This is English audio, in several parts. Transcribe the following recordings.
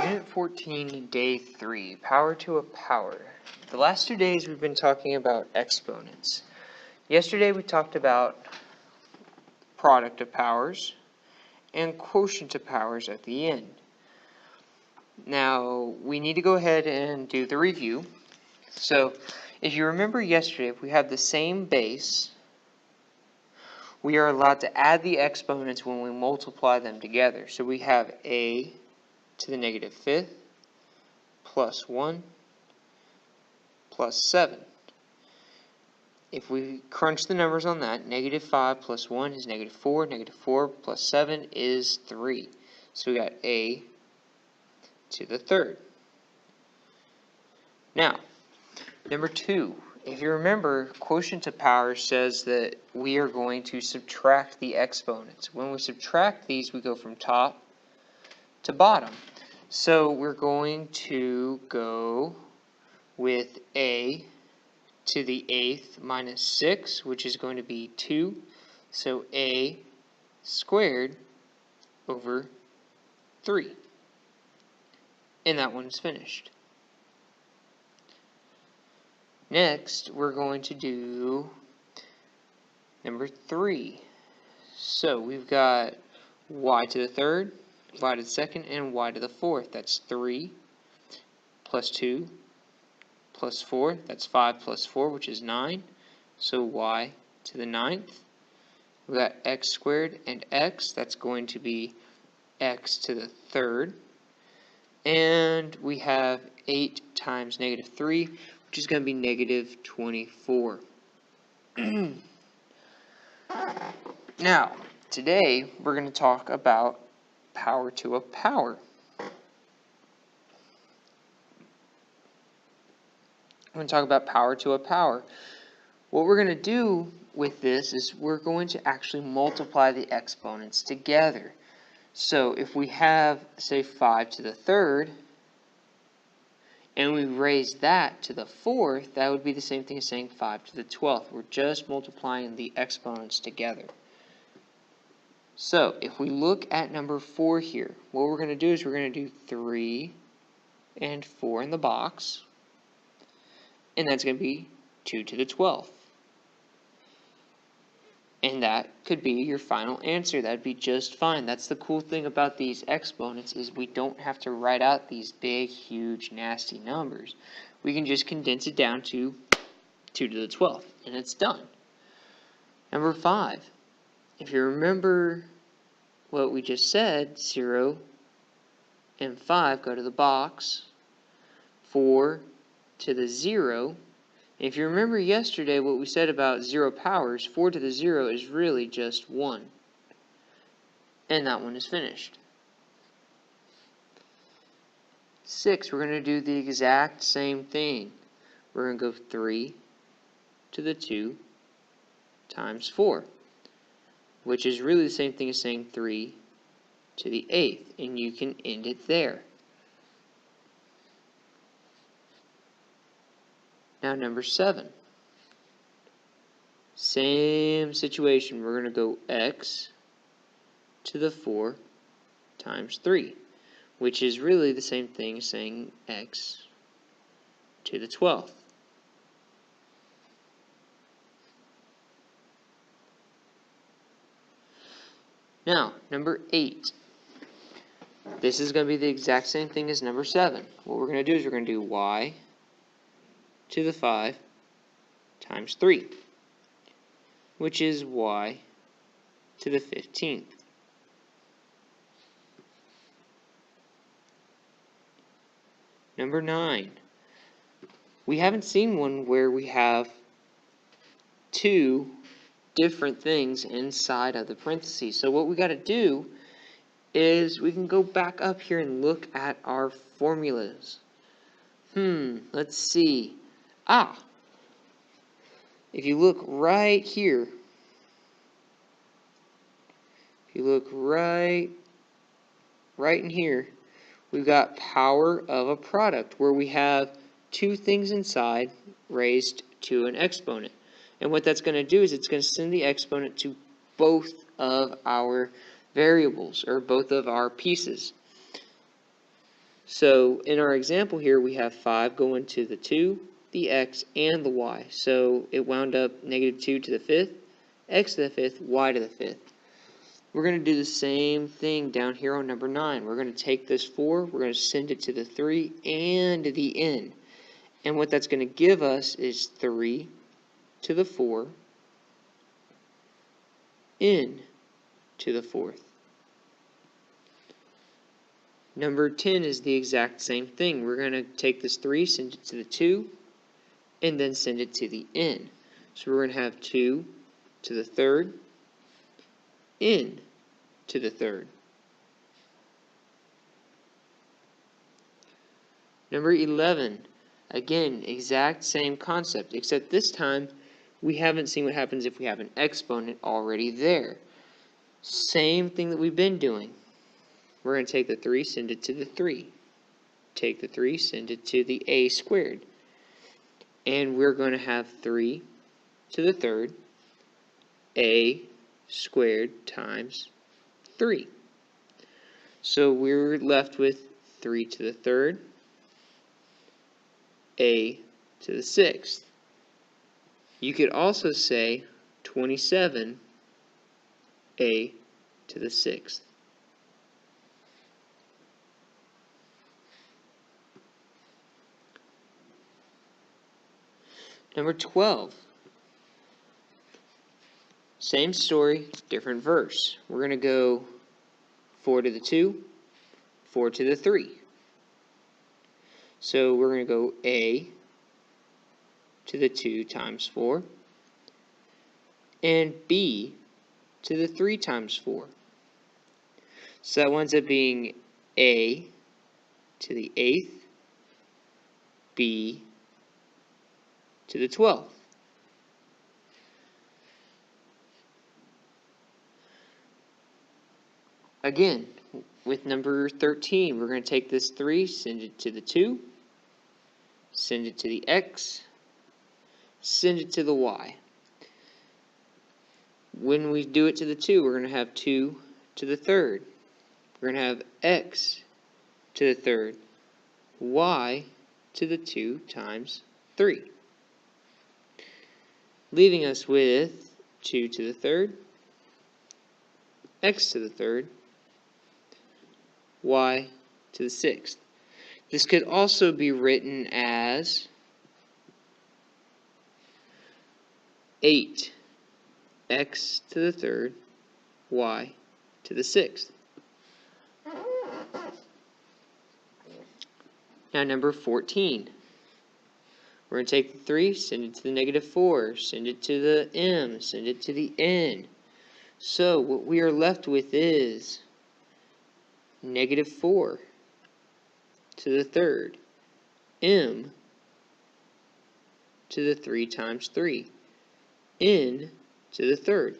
Unit 14, Day 3, Power to a Power. The last 2 days we've been talking about exponents. Yesterday we talked about product of powers and quotient of powers at the end. Now we need to go ahead and do the review. So if you remember yesterday, if we have the same base, we are allowed to add the exponents when we multiply them together. So we have a to the negative fifth plus 1 plus 7. If we crunch the numbers on that, negative 5 plus 1 is negative 4. Negative 4 plus 7 is 3. So we got a to the third. Now, number 2. If you remember, quotient of power says that we are going to subtract the exponents. When we subtract these, we go from top to bottom. So we're going to go with a to the 8th minus 6, which is going to be 2. So a squared over 3. And that one's finished. Next, we're going to do number 3. So we've got y to the third, y to the second, and y to the fourth. That's 3 plus 2 plus 4. That's 5 plus 4, which is 9. So y to the ninth. We've got x squared and x. That's going to be x to the third. And we have 8 times negative 3, which is going to be negative 24. Now, today we're going to talk about power to a power. We're going to talk about power to a power. What we're going to do with this is we're going to actually multiply the exponents together. So if we have, say, 5 to the third, and we raise that to the fourth, that would be the same thing as saying 5 to the 12th. We're just multiplying the exponents together. So if we look at number 4 here, what we're going to do is we're going to do 3 and 4 in the box. And that's going to be 2 to the 12th. And that could be your final answer. That'd be just fine. That's the cool thing about these exponents is we don't have to write out these big, huge, nasty numbers. We can just condense it down to 2 to the 12th, and it's done. Number 5. If you remember what we just said, 0 and 5 go to the box. 4 to the 0. If you remember yesterday what we said about 0 powers, 4 to the 0 is really just 1. And that one is finished. 6, we're going to do the exact same thing. We're going to go 3 to the 2 times 4, which is really the same thing as saying 3 to the 8th, and you can end it there. Now number 7. Same situation. We're going to go x to the 4 times 3, which is really the same thing as saying x to the 12th. Now, number 8. This is going to be the exact same thing as number 7. What we're going to do is we're going to do y to the 5 times 3, which is y to the 15th. Number 9. We haven't seen one where we have 2 different things inside of the parentheses. So what we got to do is we can go back up here and look at our formulas. Let's see. If you look right here, if you look right in here, we've got power of a product where we have 2 things inside raised to an exponent. And what that's going to do is it's going to send the exponent to both of our variables, or both of our pieces. So in our example here, we have 5 going to the 2, the x, and the y. So it wound up negative 2 to the 5th, x to the 5th, y to the 5th. We're going to do the same thing down here on number 9. We're going to take this 4, we're going to send it to the 3 and the n. And what that's going to give us is 3 to the 4, n to the 4th. Number 10 is the exact same thing. We're going to take this 3, send it to the 2, and then send it to the n. So we're going to have 2 to the 3rd, n to the 3rd. Number 11, again, exact same concept, except this time we haven't seen what happens if we have an exponent already there. Same thing that we've been doing. We're going to take the 3, send it to the 3. Take the 3, send it to the a squared. And we're going to have 3 to the 3rd, a squared times 3. So we're left with 3 to the 3rd, a to the 6th. You could also say 27, a to the 6th. Number 12. Same story, different verse. We're going to go 4 to the 2, 4 to the 3. So we're going to go a to the 2 times 4, and b to the 3 times 4. So that winds up being a to the 8th, b to the 12th. Again, with number 13, we're going to take this 3, send it to the 2, send it to the x, send it to the y. When we do it to the 2, we're going to have 2 to the 3rd. We're going to have x to the 3rd, y to the 2 times 3. Leaving us with 2 to the 3rd, x to the 3rd, y to the 6th. This could also be written as 8 x to the 3rd, y to the 6th. Now number 14. We're going to take the 3, send it to the negative 4, send it to the m, send it to the n. So what we are left with is negative 4 to the 3rd, m to the 3 times 3, n to the 3rd.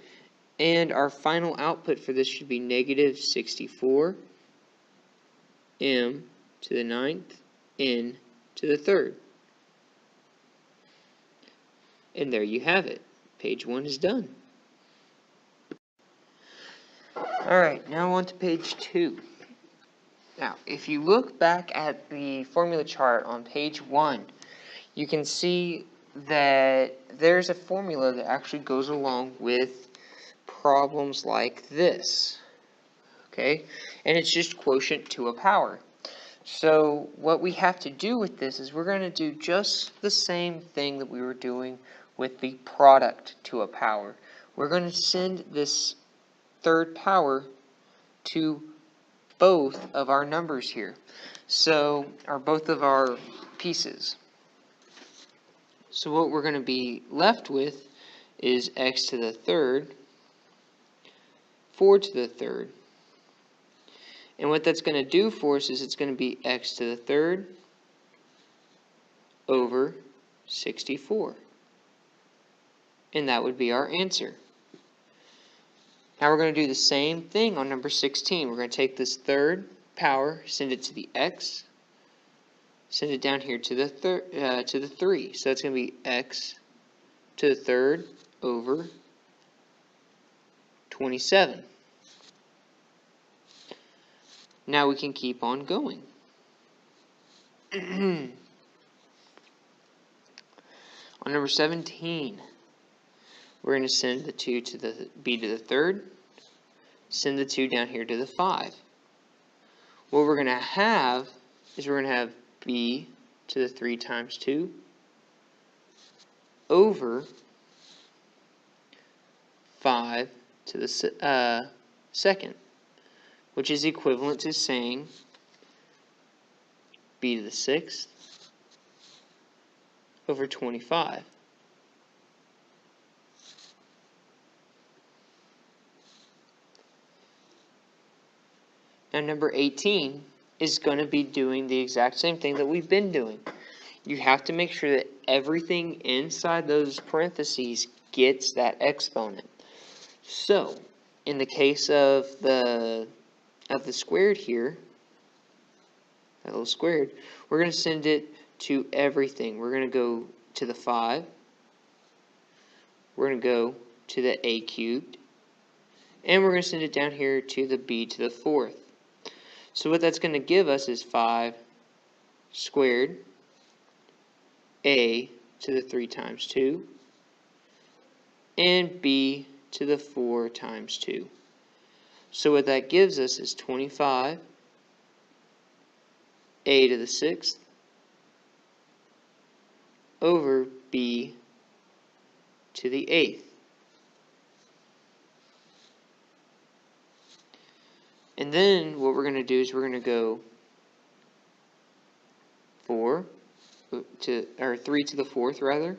And our final output for this should be negative 64, m to the 9th, n to the 3rd. And there you have it. Page 1 is done. Alright, now on to page 2. Now, if you look back at the formula chart on page 1, you can see that there's a formula that actually goes along with problems like this. Okay? And it's just quotient to a power. So what we have to do with this is we're going to do just the same thing that we were doing with the product to a power. We're going to send this third power to both of our numbers here. So, or both of our pieces. So what we're going to be left with is x to the 3rd, 4 to the 3rd. And what that's going to do for us is it's going to be x to the 3rd over 64. And that would be our answer. Now we're going to do the same thing on number 16. We're going to take this third power, send it to the x, send it down here to the 3. So that's going to be x to the 3rd over 27. Now we can keep on going. On number 17, we're going to send the 2 to the b to the third, send the 2 down here to the 5. What we're going to have is we're going to have b to the 3 times 2 over 5 to the second, which is equivalent to saying b to the 6th over 25. Now number 18 is going to be doing the exact same thing that we've been doing. You have to make sure that everything inside those parentheses gets that exponent. So, in the case of the squared here, that little squared, we're going to send it to everything. We're going to go to the 5. We're going to go to the a cubed. And we're going to send it down here to the b to the 4th. So what that's going to give us is 5 squared a to the 3 times 2 and b to the 4 times 2. So what that gives us is 25 a to the 6th over b to the 8th. And then what we're going to do is we're going to go 3 to the 4th rather,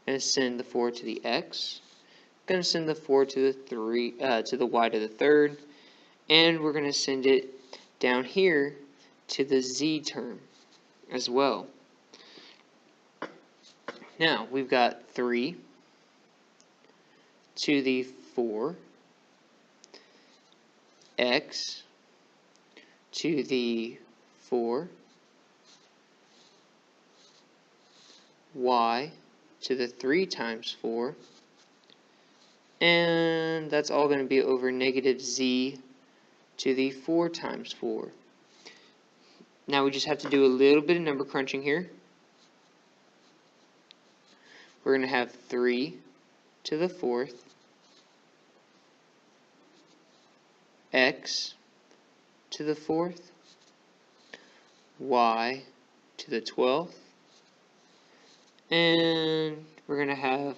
and send the 4 to the x. Going to send the 4 to the y to the 3rd, and we're going to send it down here to the z term as well. Now we've got 3 to the 4 x to the 4 y to the 3 times 4, and that's all going to be over negative z to the 4 times 4. Now we just have to do a little bit of number crunching here. We're going to have 3 to the 4th x to the 4th y to the 12th, and we're going to have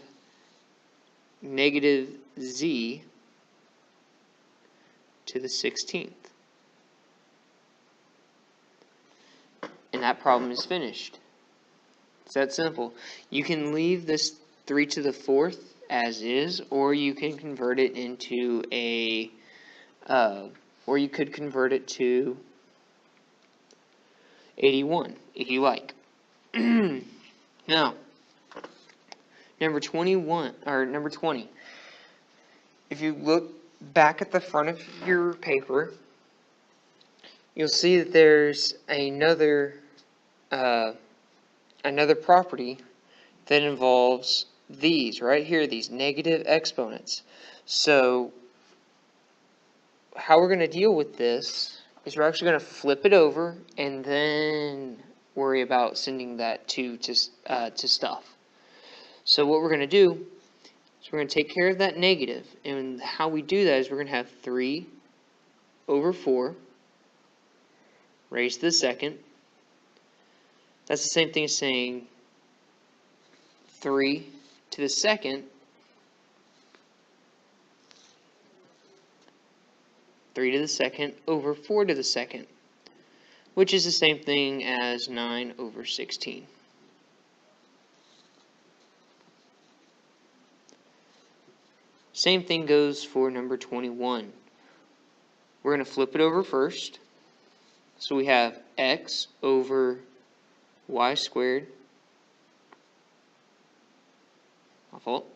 negative z to the 16th. And that problem is finished. It's that simple. You can leave this 3 to the 4th as is, or you can convert it into or you could convert it to 81 if you like. Now, number 20. If you look back at the front of your paper, you'll see that there's another property that involves these right here, these negative exponents. So how we're going to deal with this is we're actually going to flip it over and then worry about sending that to stuff. So what we're going to do is we're going to take care of that negative, and how we do that is we're going to have 3 over 4 raised to the second. That's the same thing as saying 3 to the second 3 to the second over 4 to the second, which is the same thing as 9 over 16. Same thing goes for number 21. We're going to flip it over first. So we have x over y squared. My fault.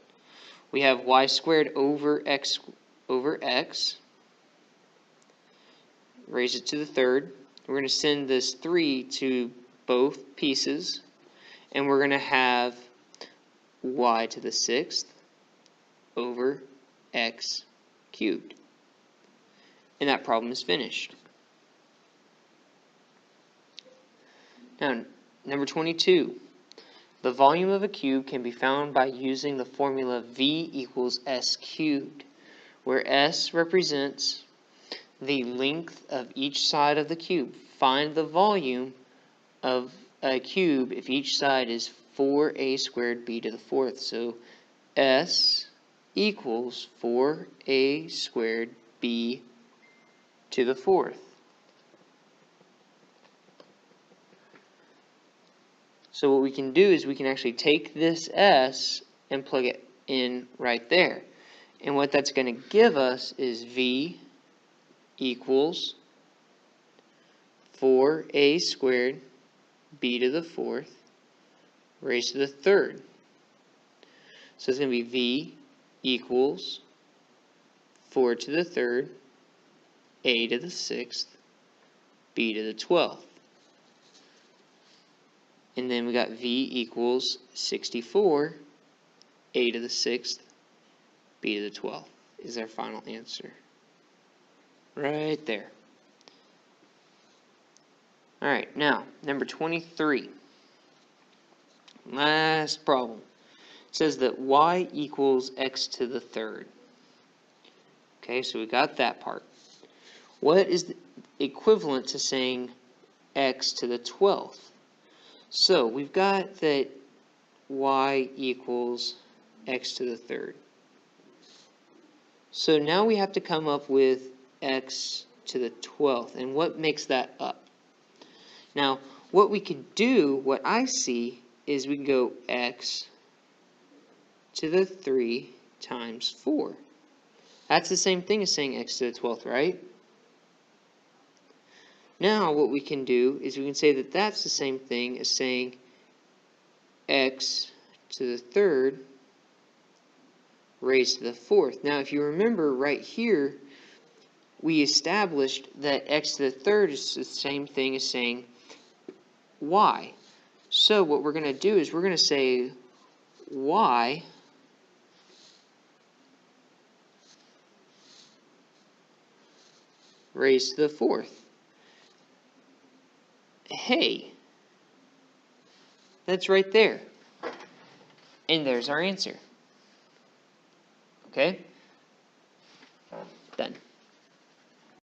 We have y squared over x. Raise it to the third. We're going to send this 3 to both pieces, and we're going to have y to the 6th over x cubed. And that problem is finished. Now, number 22. The volume of a cube can be found by using the formula V equals S cubed, where S represents the length of each side of the cube. Find the volume of a cube if each side is 4a squared b to the fourth. So S equals 4a squared b to the fourth. So what we can do is we can actually take this S and plug it in right there. And what that's going to give us is V equals 4a squared b to the fourth raised to the third. So it's going to be V equals 4 to the third, a to the sixth, b to the 12th. And then we got V equals 64, a to the 6th, b to the 12th is our final answer. Right there. Alright, now, number 23. Last problem. It says that y equals x to the third. Okay, so we got that part. What is the equivalent to saying x to the 12th? So we've got that y equals x to the third. So now we have to come up with x to the 12th. And what makes that up? Now, what we could do, what I see, is we can go x to the 3 times 4. That's the same thing as saying x to the 12th, right? Now what we can do is we can say that that's the same thing as saying x to the third raised to the fourth. Now if you remember right here, we established that x to the third is the same thing as saying y. So what we're going to do is we're going to say y raised to the fourth. Hey, that's right there. And there's our answer. Okay? Done.